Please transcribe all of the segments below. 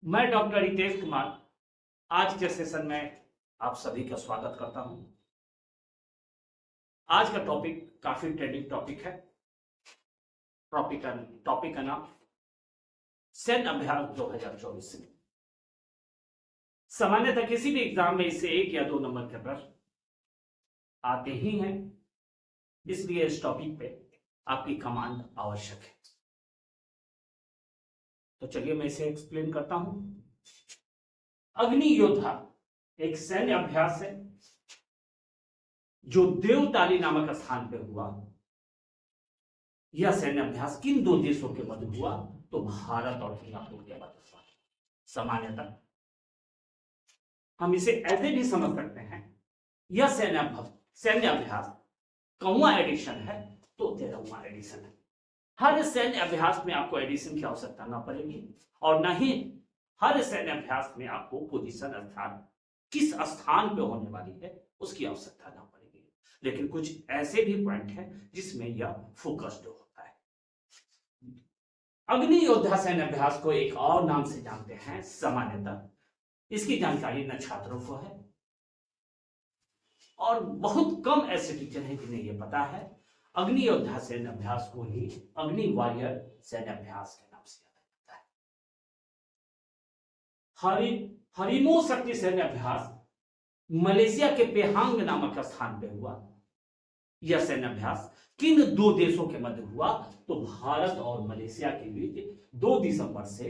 मैं डॉक्टर रितेश कुमार आज के सेशन में आप सभी का स्वागत करता हूं। आज का टॉपिक काफी ट्रेंडिंग टॉपिक है। टॉपिक का नाम सैन्य अभ्यास 2024। सामान्यतः किसी भी एग्जाम में इससे 1 या 2 नंबर के प्रश्न आते ही हैं, इसलिए इस टॉपिक पे आपकी कमांड आवश्यक है। तो चलिए मैं इसे एक्सप्लेन करता हूं। अग्नि योद्धा एक सैन्य अभ्यास है जो देवताली नामक स्थान पे हुआ। यह सैन्य अभ्यास किन 2 देशों के मध्य हुआ? तो भारत और सिंगापुर के मध्य हुआ। सामान्यतः हम इसे ऐसे भी समझ सकते हैं, यह सैन्य अभ्यास कौवा एडिशन है तो 13वां एडिशन है। हर सैन्य अभ्यास में आपको एडिशन की आवश्यकता ना पड़ेगी और न ही हर सैन्य अभ्यास में आपको पोजीशन स्थान किस स्थान पे होने वाली है उसकी आवश्यकता ना पड़ेगी। लेकिन कुछ ऐसे भी पॉइंट है जिसमें यह फोकस्ड होता है। अग्नि योद्धा सैन्य अभ्यास को एक और नाम से जानते हैं सामान्यतः, इसकी जानकारी न छात्रों को है और बहुत कम ऐसे टीचर हैं जिन्हें यह पता है। अग्नि योद्धा सैन्य अभ्यास को ही अग्नि वॉरियर सैन्य अभ्यास के नाम से जाना जाता है। हरिमो शक्ति सैन्य अभ्यास मलेशिया के पेहांग नामक स्थान पर हुआ। यह सैन्य अभ्यास किन 2 देशों के मध्य हुआ? तो भारत और मलेशिया के बीच 2 दिसंबर से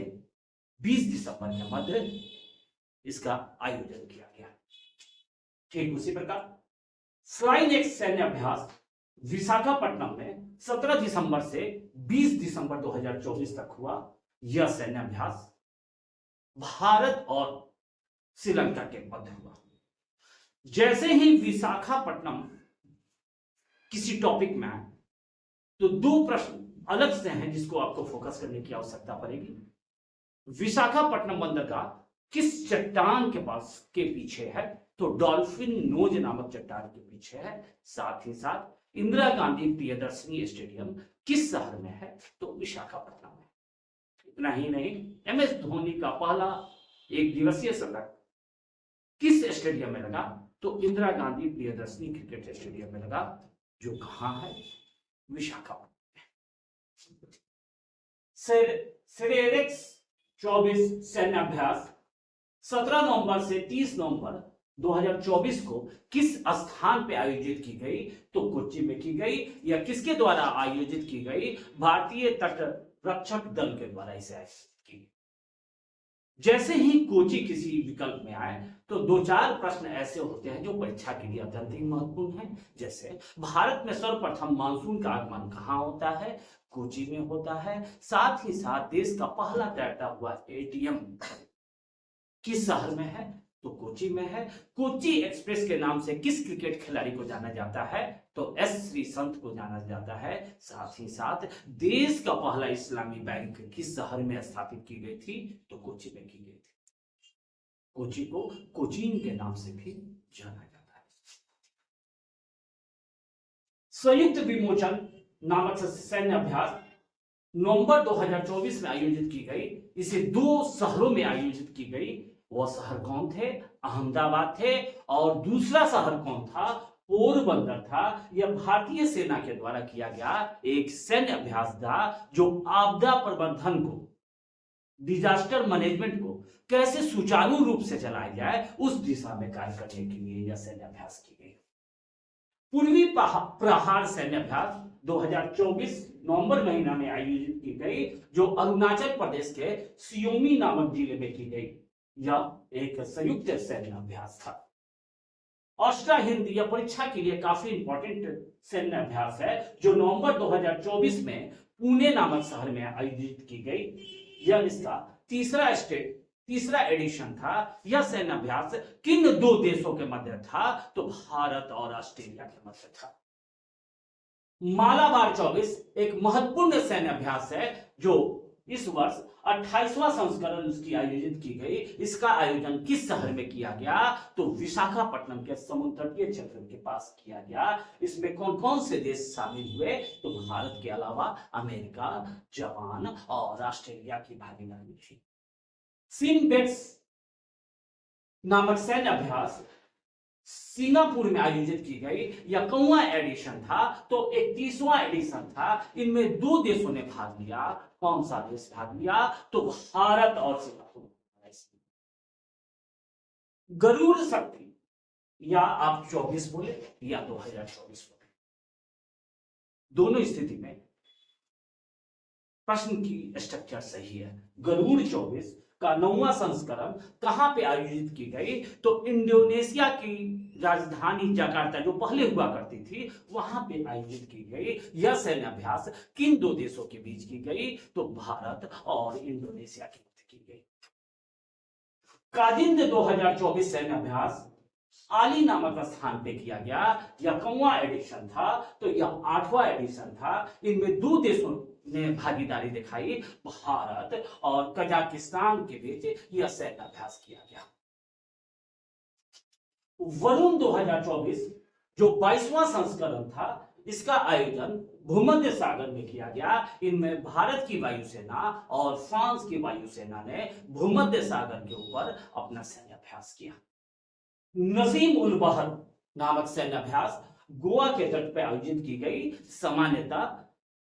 20 दिसंबर के मध्य इसका आयोजन किया गया। ठीक उसी प्रकार स्लाइन एक्स सैन्य अभ्यास विशाखापट्टनम में 17 दिसंबर से 20 दिसंबर 2024 तक हुआ। यह सैन्य अभ्यास भारत और श्रीलंका के मध्य हुआ। जैसे ही विशाखापट्टनम किसी टॉपिक में आए तो 2 प्रश्न अलग से हैं जिसको आपको फोकस करने की आवश्यकता पड़ेगी। विशाखापट्टनम बंदरगाह किस चट्टान के पास के पीछे है? तो डॉल्फिन नोज नामक चट्टान के पीछे है। साथ ही साथ इंदिरा गांधी प्रियदर्शनी स्टेडियम किस शहर में है? तो विशाखापट्टनम में। इतना ही नहीं, एमएस धोनी का पहला 1 दिवसीय शतक किस स्टेडियम में लगा? तो इंदिरा गांधी प्रियदर्शनी क्रिकेट स्टेडियम में लगा, जो कहां है? विशाखापट्टनम में। सेरेक्स 24 सैन्य अभ्यास 17 नवंबर से 30 नवंबर 2024 को किस स्थान पे आयोजित की गई? तो कोच्चि में की गई। या किसके द्वारा आयोजित की गई? भारतीय तट रक्षक दल के द्वारा इसे आयोजित की गई। जैसे ही कोच्चि किसी विकल्प में आए तो 2-4 प्रश्न ऐसे होते हैं जो परीक्षा के लिए अत्यंत ही महत्वपूर्ण है। जैसे भारत में सर्वप्रथम मानसून का आगमन कहां होता है? कोच्चि में होता है। साथ ही साथ देश का पहला तैरता हुआ एटीएम किस शहर में है? तो कोच्चि में है। कोच्चि एक्सप्रेस के नाम से किस क्रिकेट खिलाड़ी को जाना जाता है? तो एस श्रीसंत को जाना जाता है। साथ ही साथ देश का पहला इस्लामी बैंक किस शहर में स्थापित की गई थी? तो कोच्चि में की गई थी। कोच्चि को कोचीन के नाम से भी जाना जाता है। संयुक्त विमोचन नामक सैन्य अभ्यास नवंबर 2024 में आयोजित की गई। इसे 2 शहरों में आयोजित की गई। वह शहर कौन थे? अहमदाबाद थे। और दूसरा शहर कौन था? पोरबंदर था। यह भारतीय सेना के द्वारा किया गया एक सैन्य अभ्यास था जो आपदा प्रबंधन को, डिजास्टर मैनेजमेंट को कैसे सुचारू रूप से चलाया जाए उस दिशा में कार्य करने के लिए यह सैन्य अभ्यास की गई। पूर्वी प्रहार सैन्य अभ्यास 2024 नवंबर महीना में आयोजित की गई, जो अरुणाचल प्रदेश के सियोमी नामक जिले में की गई। यह एक संयुक्त सैन्य अभ्यास था। ऑस्ट्रा हिंद यह परीक्षा के लिए काफी इंपॉर्टेंट सैन्य अभ्यास है जो नवंबर 2024 में पुणे नामक शहर में आयोजित की गई। यह इसका तीसरा एडिशन था। यह सैन्य अभ्यास किन 2 देशों के मध्य था? तो भारत और ऑस्ट्रेलिया के मध्य था। मालाबार 24 एक महत्वपूर्ण सैन्य अभ्यास है जो इस वर्ष 28वां संस्करण उसकी आयोजित की गई। इसका आयोजन किस शहर में किया गया? तो विशाखापट्टनम के समुद्र तटीय क्षेत्र के पास किया गया। इसमें कौन कौन से देश शामिल हुए? तो भारत के अलावा अमेरिका, जापान और ऑस्ट्रेलिया की भागीदारी थी। सिम्बेक्स नामक सैन्य अभ्यास सिंगापुर में आयोजित की गई। यह कौवा एडिशन था, तो 31वां एडिशन था। इनमें 2 देशों ने भाग लिया। कौन सा देश भाग लिया? तो भारत और सिंगापुर। गरुड़ शक्ति, या आप 24 बोले या 2024 बोले, दोनों स्थिति में प्रश्न की स्ट्रक्चर सही है। गरुड़ 24 का 9वां संस्करण कहां पे आयोजित की गई? तो इंडोनेशिया की राजधानी जकार्ता, जो पहले हुआ करती थी, वहां पे आयोजित की गई। यह सैन्य अभ्यास किन 2 देशों के बीच की गई? तो भारत और इंडोनेशिया के बीच की गई। कादिंद 2024 सैन्य अभ्यास आली नामक स्थान पे किया गया। यह कौवा एडिशन था, तो यह 8वां एडिशन था। इनमें 2 देशों ने भागीदारी दिखाई, भारत और कजाकिस्तान के बीच यह सैन्य अभ्यास किया गया। वरुण 2024 जो 22वां संस्करण था, इसका आयोजन भूमध्य सागर में किया गया। इनमें भारत की वायुसेना और फ्रांस की वायुसेना ने भूमध्य सागर के ऊपर अपना सैन्य अभ्यास किया। नसीम उल बहर नामक सैन्य अभ्यास गोवा के तट पर आयोजित की गई। सामान्यतः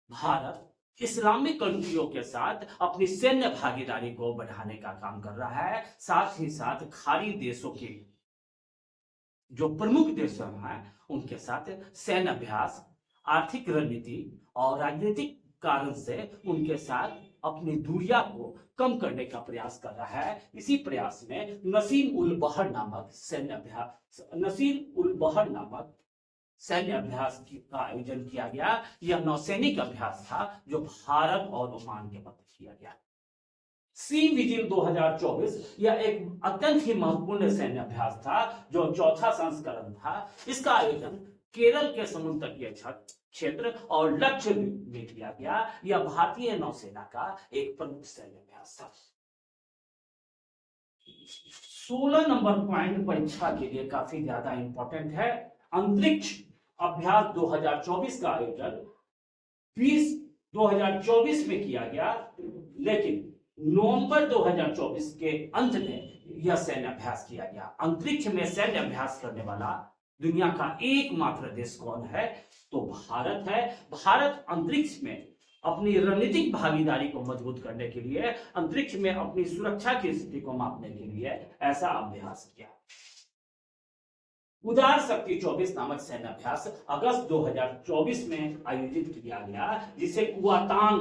भारत इस्लामिक कंट्रियों के साथ अपनी सैन्य भागीदारी को बढ़ाने का काम कर रहा है। साथ ही साथ खाड़ी देशों के जो प्रमुख देश हैं उनके साथ सैन्य अभ्यास, आर्थिक रणनीति और राजनीतिक कारण से उनके साथ अपनी दूरियां को कम करने का प्रयास कर रहा है। इसी प्रयास में नसीम उल बहर नामक सैन्य अभ्यास का आयोजन किया गया। यह नौसैनिक अभ्यास था जो भारत और ओमान के मध्य किया गया। सी विजिल 2024 यह एक अत्यंत ही महत्वपूर्ण सैन्य अभ्यास था जो 4था संस्करण था। इसका आयोजन केरल के समुद्र तटीय क्षेत्र और लक्षद्वीप में किया गया। यह भारतीय नौसेना का एक प्रमुख सैन्य अभ्यास था। 16 नंबर पॉइंट परीक्षा के लिए काफी ज्यादा इंपॉर्टेंट है। अंतरिक्ष अभ्यास 2024 का आयोजन 2024 में किया गया, लेकिन नवंबर 2024 के अंत में यह सैन्य अभ्यास किया गया। अंतरिक्ष में सैन्य अभ्यास करने वाला दुनिया का एकमात्र देश कौन है? तो भारत है। भारत अंतरिक्ष में अपनी रणनीतिक भागीदारी को मजबूत करने के लिए, अंतरिक्ष में अपनी सुरक्षा की स्थिति को मापने के लिए ऐसा अभ्यास किया। उदार शक्ति 24 नामक सैन्य अभ्यास अगस्त 2024 में आयोजित किया गया, जिसे कुआतान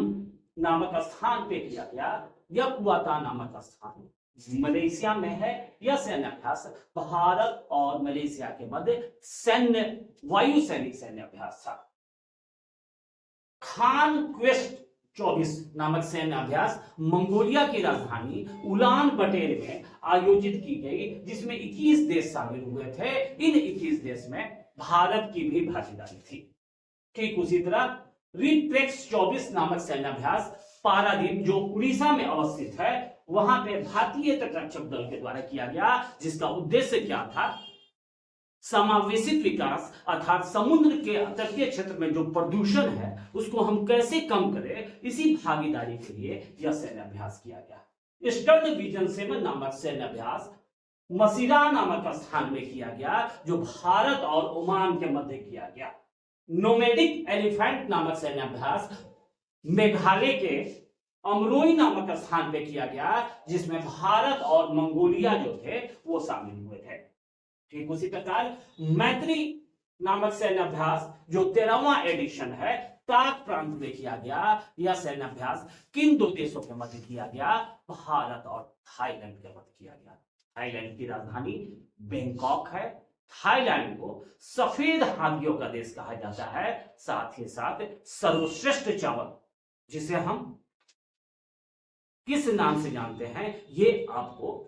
नामक स्थान पे किया गया। यह कुआतान नामक स्थान मलेशिया में है। यह सैन्य अभ्यास भारत और मलेशिया के मध्य वायु सैनिक सैन्य अभ्यास था। खान क्वेस्ट 24 नामक सैन्य अभ्यास मंगोलिया की राजधानी उलान बटेर में आयोजित की गई, जिसमें 21 देश शामिल हुए थे। इन 21 देश में भारत की भी भागीदारी थी। ठीक उसी तरह रिट्रेक्स 24 नामक सैन्य अभ्यास पारादीप जो उड़ीसा में अवस्थित है, वहां पे भारतीय तटरक्षक दल के द्वारा किया गया, जिसका उद्देश्य क्या था? समावेशित विकास, अर्थात समुद्र के तटीय क्षेत्र में जो प्रदूषण है उसको हम कैसे कम करें, इसी भागीदारी के लिए यह सैन्य अभ्यास किया गया। ईस्टर्न विजन 7 नामक सैन्य अभ्यास मसीरा नामक स्थान में किया गया, जो भारत और ओमान के मध्य किया गया। नोमैडिक एलिफेंट नामक सैन्य अभ्यास मेघालय के अमरोई नामक स्थान पे किया गया, जिसमें भारत और मंगोलिया जो थे वो शामिल हुए थे। ठीक उसी प्रकार मैत्री नामक सैन्य अभ्यास जो 13वां एडिशन है, ताक प्रांत में किया गया। यह सैन्य अभ्यास किन 2 देशों के मध्य किया गया? भारत और थाईलैंड के मध्य किया गया। थाईलैंड की राजधानी बैंकॉक है। थाईलैंड को सफेद हाथियों का देश कहा जाता है। साथ ही साथ सर्वश्रेष्ठ चावल, जिसे हम किस नाम से जानते हैं, ये आपको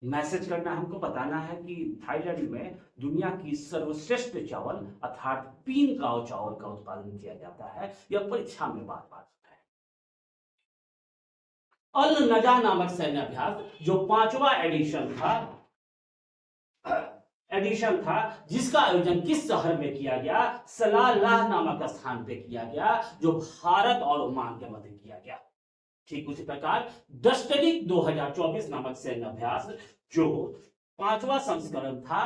मैसेज करना, हमको बताना है कि थाईलैंड में दुनिया की सर्वश्रेष्ठ चावल अर्थात पीन काओ चावल का उत्पादन किया जाता है। यह परीक्षा में बार बार आता है। अल नजा नामक सैन्य अभ्यास जो 5वां एडिशन था, जिसका आयोजन किस शहर में किया गया? सलालाह नामक स्थान पे किया गया, जो भारत और ओमान के मध्य किया गया। ठीक उसी प्रकार दस्टनी 2024 नामक सैन्य अभ्यास जो 5वां संस्करण था,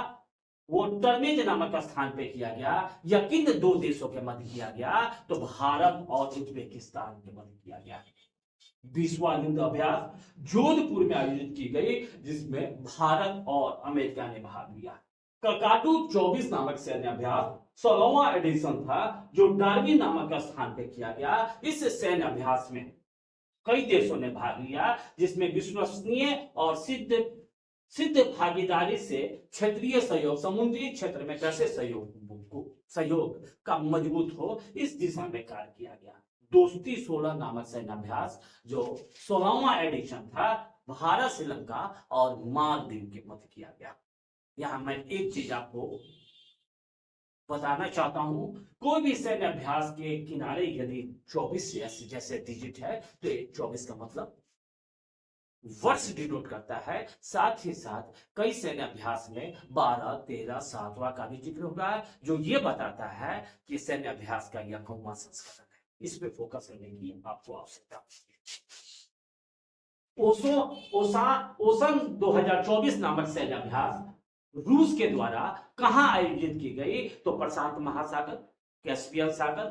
वो टर्मेज नामक स्थान पे किया गया। या किन दो देशों के मध्य किया गया? तो भारत और उज्बेकिस्तान के मध्य किया गया। 20वां युद्ध अभ्यास जोधपुर में आयोजित की गई, जिसमें भारत और अमेरिका ने भाग लिया। ककाटू 24 नामक सैन्य अभ्यास 16वां एडिशन था, जो डार्विन नामक स्थान पे किया गया। इस सैन्य अभ्यास में कई देशों ने भाग लिया, जिसमें विश्वसनीय और सिद्ध भागीदारी से क्षेत्रीय सहयोग, समुद्री क्षेत्र में कैसे सहयोग का मजबूत हो, इस दिशा में कार्य किया गया। दोस्ती 16 नामक सैन्य अभ्यास जो 16वां एडिशन था, भारत, श्रीलंका और मालदीव के मध्य किया गया। यहां मैं एक चीज आपको बताना चाहता हूं, कोई भी सैन्य अभ्यास के किनारे यदि 24 जैसे डिजिट है, तो 24 का मतलब वर्ष डिनोट करता है। साथ ही साथ कई सैन्य अभ्यास में 12, 13, 7वां का भी जिक्र होगा, जो ये बताता है कि सैन्य अभ्यास का यह कौन संस्करण है। इस पे फोकस करने की आपको आवश्यकता है। ओसन 2024 नामक सैन्य अभ्यास रूस के द्वारा कहां आयोजित की गई? तो प्रशांत महासागर, कैस्पियन सागर,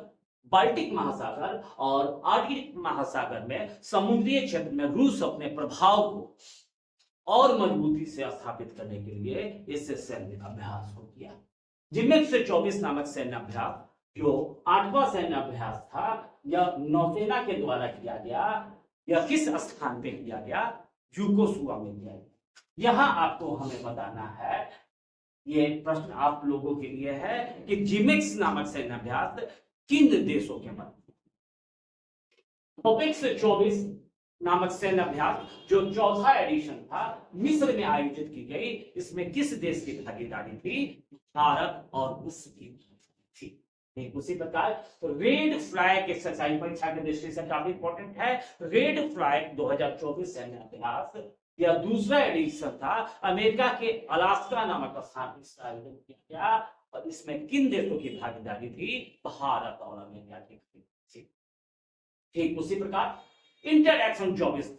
बाल्टिक महासागर और आर्कटिक महासागर में समुद्री क्षेत्र में रूस अपने प्रभाव को और मजबूती से स्थापित करने के लिए इस सैन्य अभ्यास को किया। जिनमें से 24 नामक सैन्य अभ्यास जो 8वां सैन्य अभ्यास था, यह नौसेना के द्वारा किया गया। यह किस स्थान पे किया गया? यूगोस्लाविया में किया गया। यहां आपको हमें बताना है, ये प्रश्न आप लोगों के लिए है कि जिमेक्स नामक सैन्य अभ्यास किन देशों के मध्य? ओपेक्स 24 नामक सैन्य अभ्यास जो 4था एडिशन था, मिस्र में आयोजित की गई। इसमें किस देश की भागीदारी थी? भारत और रूस की थी। उसी प्रकार रेड फ्लैग एक्सरसाइज परीक्षा की दृष्टि से काफी इंपॉर्टेंट है। रेड फ्लैग 2024 सैन्य अभ्यास यह दूसरा एडिशन था। अमेरिका के अलास्का नामक स्थान पर इसका आयोजन किया गया और इसमें किन देशों की भागीदारी थी? भारत और अमेरिका की थी। ठीक उसी प्रकार इंटर एक्शन 24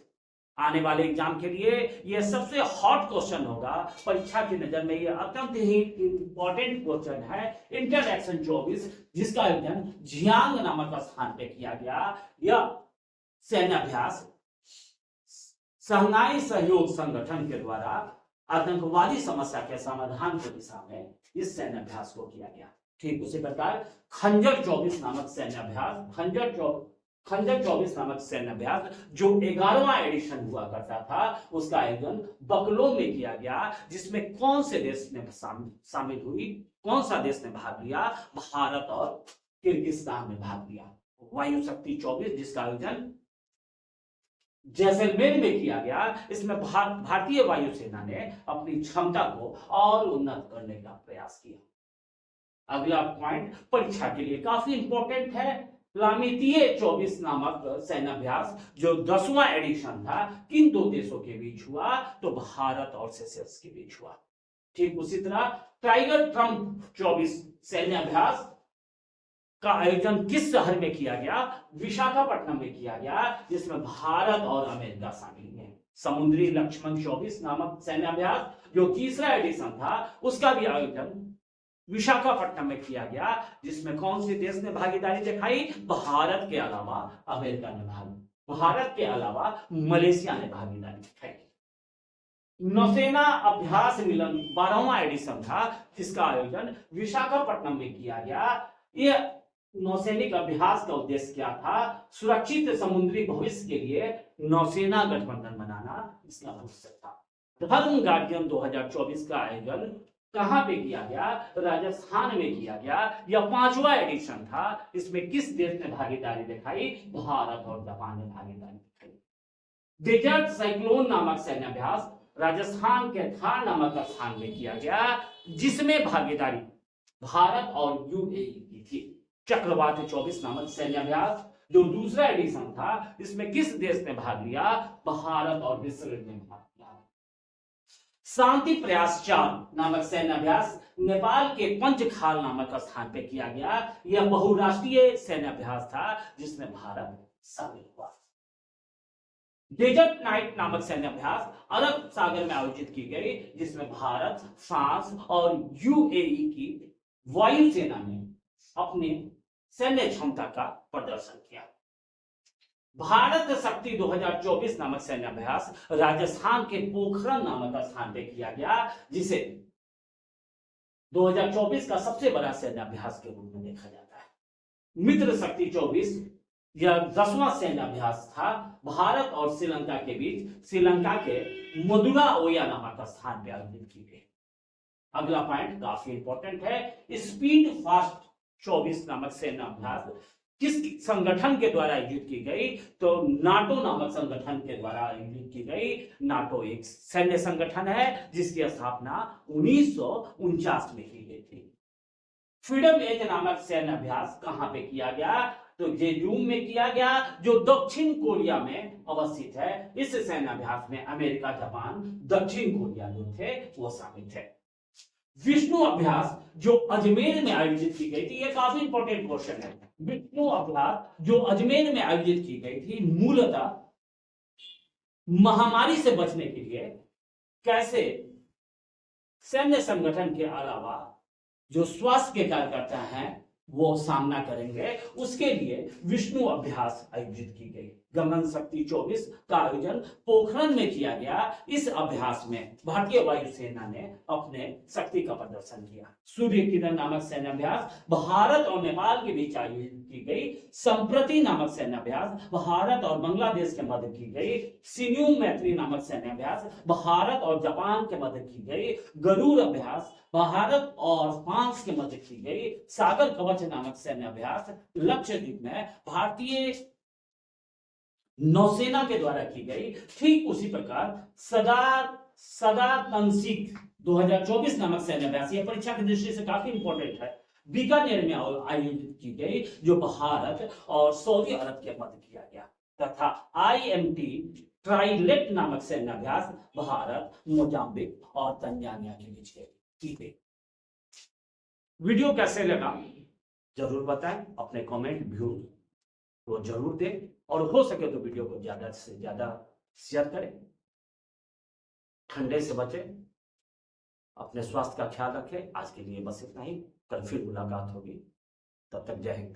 आने वाले एग्जाम के लिए यह सबसे हॉट क्वेश्चन होगा। परीक्षा की नजर में यह अत्यंत ही इंपॉर्टेंट क्वेश्चन है। इंटर एक्शन 24 जिसका आयोजन जियांग नामक स्थान पे किया गया। यह सैन्य अभ्यास शंघाई सहयोग संगठन के द्वारा आतंकवादी समस्या के समाधान की दिशा में इस सैन्य अभ्यास को किया गया। ठीक उसी प्रकार खंजर 24 नामक सैन्य अभ्यास, खंजर 24 नामक सैन्य अभ्यास जो 11वां एडिशन हुआ करता था, उसका आयोजन बकलो में किया गया। जिसमें कौन से देश ने शामिल हुई? कौन सा देश ने भाग लिया? भारत और किर्गिस्तान ने भाग लिया। वायु शक्ति 24 जिसका आयोजन जैसलमेर में किया गया। इसमें भारतीय वायुसेना ने अपनी क्षमता को और उन्नत करने का प्रयास किया। अगला पॉइंट परीक्षा के लिए काफी इंपॉर्टेंट है। लामितीय 24 नामक सैन्य अभ्यास जो 10वां एडिशन था, किन दो देशों के बीच हुआ? तो भारत और सेशेल्स के बीच हुआ। ठीक उसी तरह टाइगर ट्रम्प 24 सैन्य अभ्यास का आयोजन किस शहर में किया गया? विशाखापट्टनम में किया गया, जिसमें भारत और अमेरिका शामिल है। समुद्री लक्ष्मण 24 नामक सैन्य अभ्यास जो तीसरा एडिशन था, उसका भी आयोजन विशाखापट्टनम में किया गया। जिसमें कौन से देश ने भागीदारी दिखाई? भारत के अलावा अमेरिका ने भारत के अलावा मलेशिया ने भागीदारी दिखाई। नौसेना अभ्यास मिलन 12वां एडिशन था, जिसका आयोजन विशाखापट्टनम में किया गया। यह नौसैनिक अभ्यास का उद्देश्य क्या था? सुरक्षित समुद्री भविष्य के लिए नौसेना गठबंधन बनाना इसका उद्देश्य था। धर्म गार्डियन 2024 का आयोजन कहां पे किया गया? राजस्थान में किया गया। यह 5वां एडिशन था। इसमें किस देश ने भागीदारी दिखाई? भारत और जापान ने भागीदारी दिखाई। डेजर्ट साइक्लोन नामक सैन्य अभ्यास राजस्थान के थार नामक स्थान में किया गया, जिसमें भागीदारी भारत और यूएई की थी। चक्रवात 24 नामक सैन्य अभ्यास जो दूसरा एडिशन था, इसमें किस देश ने भाग लिया? भारत और मिस्र ने भाग लिया। शांति प्रयास 4 नामक सैन्य अभ्यास नेपाल के पंचखाल नामक स्थान पे किया गया। यह बहुराष्ट्रीय सैन्य अभ्यास था, जिसमें भारत शामिल हुआ। डेजर्ट नाइट नामक सैन्य अभ्यास अरब सागर में आयोजित की गई, जिसमें भारत, फ्रांस और यूएई की वायुसेना ने अपनी सैन्य क्षमता का प्रदर्शन किया। भारत शक्ति 2024 नामक सैन्य अभ्यास राजस्थान के पोखरण नामक स्थान पर किया गया, जिसे 2024 का सबसे बड़ा सैन्य अभ्यास के रूप में देखा जाता है। मित्र शक्ति 24 यह 10वां सैन्य अभ्यास था। भारत और श्रीलंका के बीच श्रीलंका के मदुरा ओया नामक स्थान पर आयोजित की गई। अगला पॉइंट काफी इंपॉर्टेंट है, स्पीड फास्ट 24 नामक सैन्य अभ्यास किस संगठन के द्वारा आयोजित की गई? तो नाटो नामक संगठन के द्वारा आयोजित की गई। नाटो एक सैन्य संगठन है जिसकी स्थापना 1949 में की गई थी। फ्रीडम एज नामक सैन्य अभ्यास कहां पे किया गया? तो जेजूम में किया गया, जो दक्षिण कोरिया में अवस्थित है। इस सैन्य अभ्यास में अमेरिका, जापान, दक्षिण कोरिया जो थे वो शामिल थे। विष्णु अभ्यास जो अजमेर में आयोजित की गई थी, यह काफी इंपॉर्टेंट क्वेश्चन है। विष्णु अभ्यास जो अजमेर में आयोजित की गई थी, मूलतः महामारी से बचने के लिए कैसे सैन्य संगठन के अलावा जो स्वास्थ्य के कार्यकर्ता हैं वो सामना करेंगे, उसके लिए विष्णु अभ्यास आयोजित की गई। गगन शक्ति 24 का आयोजन पोखरण में किया गया। इस अभ्यास में भारतीय वायुसेना ने अपने शक्ति का प्रदर्शन किया। सूर्य किरण नामक सैन्य अभ्यास भारत और नेपाल के बीच आयोजित की गई। संप्रति नामक सैन्य अभ्यास भारत और बांग्लादेश के मध्य की गई। सिन्यू मैत्री नामक सैन्य अभ्यास भारत और जापान के मध्य की गई। गरुड़ अभ्यास भारत और फ्रांस के मध्य की गई। सागर कवच नामक सैन्य अभ्यास लक्षद्वीप में भारतीय नौसेना के द्वारा की गई। ठीक उसी प्रकार सदा तंसिक 2024 नामक सैन्य अभ्यास, यह परीक्षा की दृष्टि से काफी इंपॉर्टेंट है, बीकानेर में आयोजित की गई, जो भारत और सऊदी अरब के मध्य किया गया। तथा IMT ट्राइलेट नामक सैन्य अभ्यास भारत, मोजाम्बिक और तंजानिया के बीच की गई। वीडियो कैसे लगा जरूर बताएं, अपने कमेंट व्यू वो जरूर दें, और हो सके तो वीडियो को ज्यादा से ज्यादा शेयर करें। ठंडे से बचें, अपने स्वास्थ्य का ख्याल रखें। आज के लिए बस इतना ही, कल फिर मुलाकात होगी, तब तक जय हिंद।